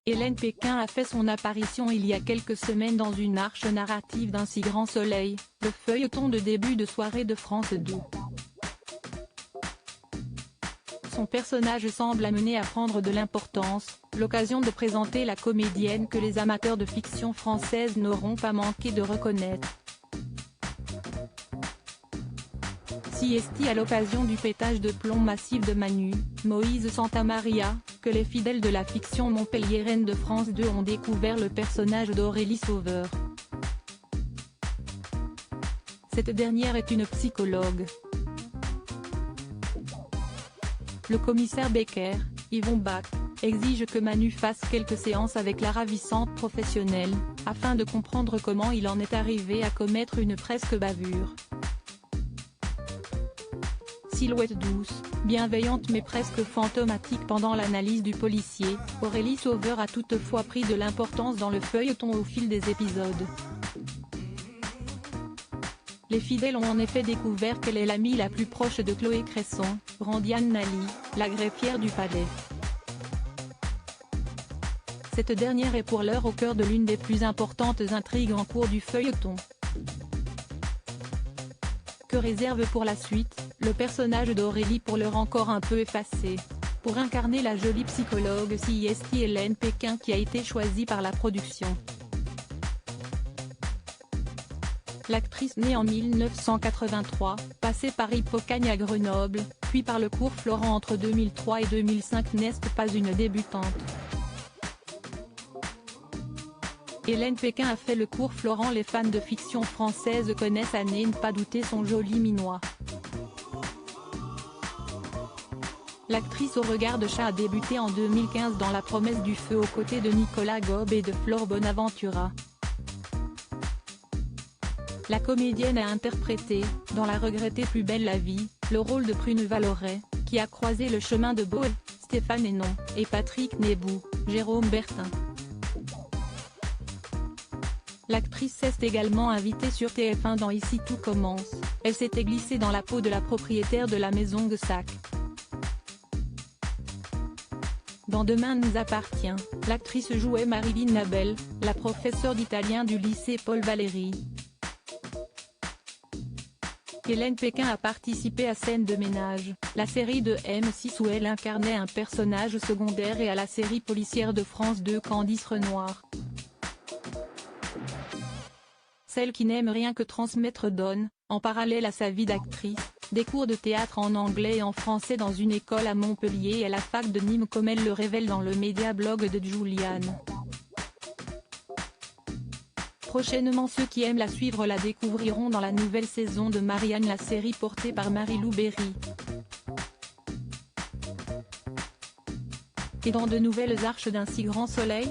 Hélène Péquin a fait son apparition il y a quelques semaines dans une arche narrative d'un si grand soleil, le feuilleton de début de soirée de France 2. Son personnage semble amené à prendre de l'importance, l'occasion de présenter la comédienne que les amateurs de fiction française n'auront pas manqué de reconnaître. Siesti à l'occasion du pétage de plomb massif de Manu, Moïse Santamaria, que les fidèles de la fiction montpelliéraine de France 2 ont découvert le personnage d'Aurélie Sauveur. Cette dernière est une psychologue. Le commissaire Becker, Yvon Bach, exige que Manu fasse quelques séances avec la ravissante professionnelle, afin de comprendre comment il en est arrivé à commettre une presque bavure. Silhouette douce, bienveillante mais presque fantomatique pendant l'analyse du policier, Aurélie Sauveur a toutefois pris de l'importance dans le feuilleton au fil des épisodes. Les fidèles ont en effet découvert qu'elle est l'amie la plus proche de Chloé Cresson, Randiane Nally, la greffière du palais. Cette dernière est pour l'heure au cœur de l'une des plus importantes intrigues en cours du feuilleton. Que réserve pour la suite, le personnage d'Aurélie pour l'heure encore un peu effacé. Pour incarner la jolie psychologue Siesti Hélène Péquin qui a été choisie par la production. L'actrice née en 1983, passée par Hippocagne à Grenoble, puis par le cours Florent entre 2003 et 2005 n'est pas une débutante. Hélène Péquin a fait le cours Florent. Les fans de fiction française connaissent à ne pas douter son joli minois. L'actrice au regard de chat a débuté en 2015 dans La Promesse du Feu aux côtés de Nicolas Gobe et de Flore Bonaventura. La comédienne a interprété, dans La regrettée Plus belle la vie, le rôle de Prune Valoret, qui a croisé le chemin de Boé, Stéphane Hénon, et Patrick Nébou, Jérôme Bertin. L'actrice s'est également invitée sur TF1 dans Ici tout commence, elle s'était glissée dans la peau de la propriétaire de la maison Gessac. Dans Demain nous appartient, l'actrice jouait Marilyn Nabel, la professeure d'italien du lycée Paul Valéry. Hélène Péquin a participé à Scène de ménage, la série de M6 où elle incarnait un personnage secondaire, et à la série policière de France 2 Candice Renoir. Celle qui n'aime rien que transmettre donne, en parallèle à sa vie d'actrice, des cours de théâtre en anglais et en français dans une école à Montpellier et à la fac de Nîmes comme elle le révèle dans le média-blog de Juliane. Prochainement ceux qui aiment la suivre la découvriront dans la nouvelle saison de Marianne, la série portée par Marie-Lou Berry. Et dans de nouvelles arches d'un si grand soleil ?